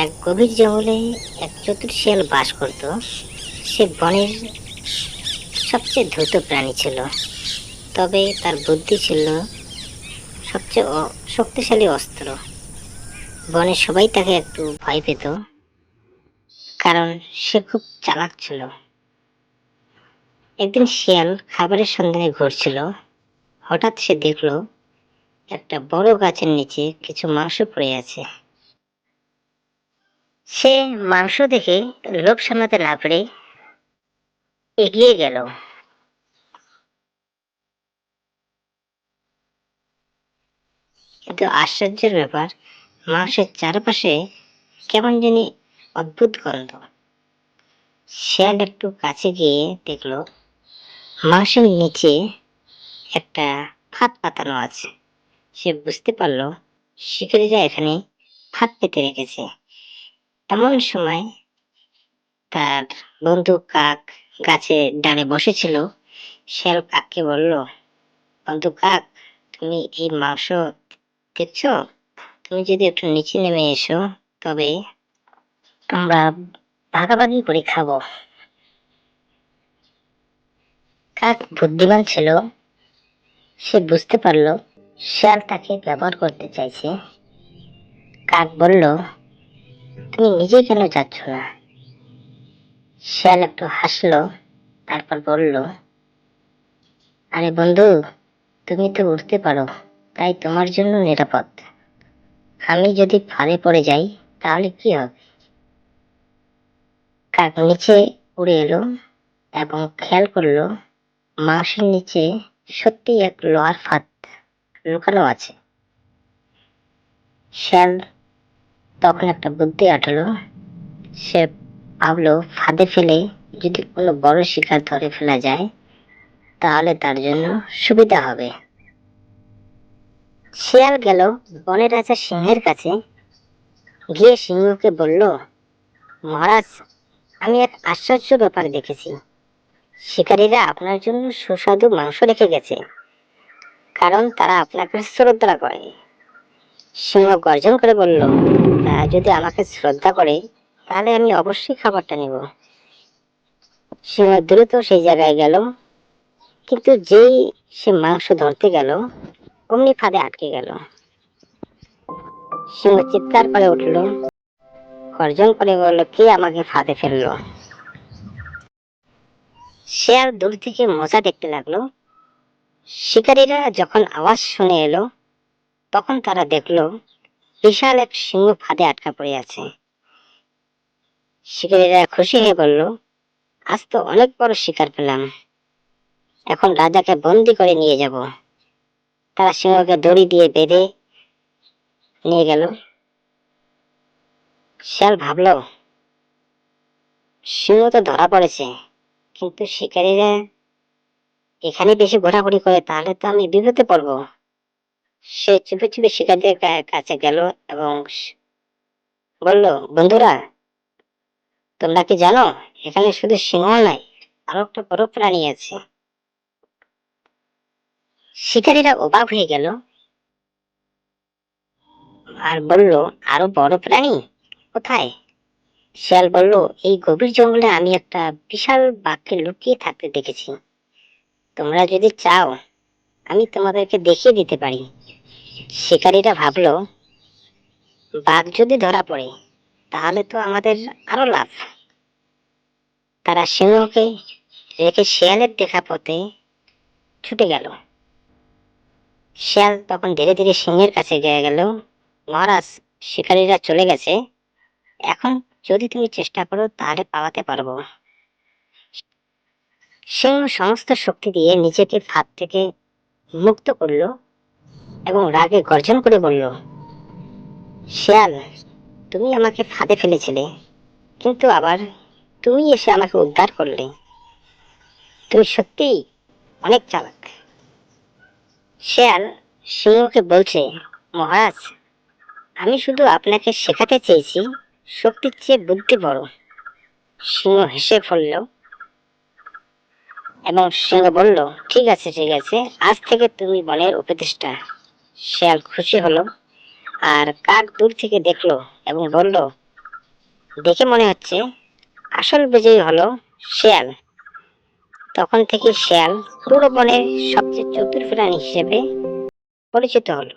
এক গভীর জঙ্গলে এক চতুর শিয়াল বাস করত। সে বনের সবচেয়ে দ্রুত প্রাণী ছিল, তবে তার বুদ্ধি ছিল সবচেয়ে শক্তিশালী অস্ত্র। বনের সবাই তাকে একটু ভয় পেত, কারণ সে খুব চালাক ছিল। একদিন শিয়াল খাবারের সন্ধানে ঘুরছিল। হঠাৎ সে দেখলো একটা বড় গাছের নিচে কিছু মাংস পড়ে আছে। সে মাংস দেখে লোভ সামলাতে না পেরে এগিয়ে গেল। কিন্তু আশ্চর্যের ব্যাপার, মাংসের চারপাশে কেমন জানি অদ্ভুত গন্ধ। শিয়াল একটু কাছে গিয়ে দেখলো মাংসের নিচে একটা ফাঁদ পাতানো আছে। সে বুঝতে পারলো শিকারীরা এখানে ফাঁদ পেতে রেখেছে। এমন সময় তার বন্ধু কাক গাছের ডালে বসেছিল। শিয়াল কাককে বলল, বন্ধু কাক, তুমি এই মাংস দেখছো? তুমি যদি একটু নিচে নেমে এসো, তবে আমরা ভাগাভাগি করে খাবো। কাক বুদ্ধিমান ছিল। সে বুঝতে পারলো শিয়াল তাকে ব্যবহার করতে চাইছে। কাক বলল, তুমি নিজে কেন যাচ্ছ না? শিয়াল একটু হাসলো, তারপর বলল, আরে বন্ধু, তুমি তো উঠতে পারো, তাই তোমার জন্য নিরাপদ। আমি যদি ফাঁদে পড়ে যাই তাহলে কি হবে? কাক নিচে উড়ে এলো এবং খেয়াল করলো মাংসের নিচে সত্যি এক লোহার ফাঁদ লুকানো আছে। শিয়াল তখন একটা বুদ্ধি আঁটলো। সে ভাবলো ফাঁদে ফেলে যদি কোনো বড় শিকার ধরে ফেলা যায় তাহলে তার জন্য সুবিধা হবে। শিয়াল গেল বনের রাজা সিংহের কাছে। গিয়ে সিংহকে বলল, মহারাজ, আমি এক আশ্চর্য ব্যাপার দেখেছি। শিকারীরা আপনার জন্য সুস্বাদু মাংস রেখে গেছে, কারণ তারা আপনাকে শ্রদ্ধা করে। সিংহ গর্জন করে বলল, তারা যদি আমাকে শ্রদ্ধা করে তাহলে আমি অবশ্যই খাবারটা নেব। সিংহ দ্রুত সেই জায়গায় গেল, কিন্তু যেই সে মাংস ধরতে গেল অমনি ফাঁদে আটকে গেল। সিংহ চিৎকার করে উঠল, গর্জন করে বলল, কে আমাকে ফাঁদে ফেললো? শিয়াল দূর থেকে মজা দেখতে লাগলো। শিকারীরা যখন আওয়াজ শুনে এলো তখন তারা দেখলো বিশাল এক সিংহ ফাঁদে আটকা পড়ে আছে। শিকারীরা খুশি হয়ে বলল, আজ তো অনেক বড় শিকার পেলাম, এখন রাজাকে বন্দি করে নিয়ে যাব। তারা সিংহকে দড়ি দিয়ে বেঁধে নিয়ে গেল। শিয়াল ভাবলো, সিংহ তো ধরা পড়েছে, কিন্তু শিকারীরা এখানে বেশি ঘোরাঘুরি করে তাহলে তো আমি বিপদে পড়বো। সে চুপে চুপে শিকারীদের কাছে গেল এবং বলল, বন্ধুরা, তোমরা কি জানো এখানে শুধু সিংহ নয়, আরো একটা বড় প্রাণী আছে। শিকারীরা অবাক হয়ে গেল আর বলল, আরো বড় প্রাণী কোথায়? শিয়াল বলল, এই গভীর জঙ্গলে আমি একটা বিশাল বাঘকে লুকিয়ে থাকতে দেখেছি। তোমরা যদি চাও আমি তোমাদেরকে দেখিয়ে দিতে পারি। শিকারীরা ভাবলো, বাঘ যদি ধরা পড়ে তাহলে তো আমাদের আরো লাভ। তারা সিংহকে রেখে শিয়ালের দেখা পথে ছুটে গেল। শিয়াল তখন ধীরে ধীরে সিংহের কাছে গিয়ে গেল, মহারাজ, শিকারীরা চলে গেছে, এখন যদি তুমি চেষ্টা করো তাহলে পালাতে পারবো। সিংহ সমস্ত শক্তি দিয়ে নিজেকে ফাঁদ থেকে মুক্ত করলো এবং রাগে গর্জন করে বলল, শিয়াল, তুমি আমাকে ফাঁদে ফেলেছিলে, কিন্তু আবার তুমি এসে আমাকে উদ্ধার করলে। তুমি সত্যিই অনেক চালাক। শিয়াল সিংহকে বলছে, মহারাজ, আমি শুধু আপনাকে শেখাতে চেয়েছি শক্তির চেয়ে বুদ্ধি বড়। সিংহ হেসে ফেলল এবং সিংহ বলল, ঠিক আছে ঠিক আছে, আজ থেকে তুমি বনের উপদেষ্টা। শিয়াল খুশি হলো আর কাক দূর থেকে দেখলো এবং বলল, দেখে মনে হচ্ছে আসল বিজয়ী হলো শেয়াল। তখন থেকে শেয়াল পুরো বনের সবচেয়ে চতুর প্রাণী হিসেবে পরিচিত হলো।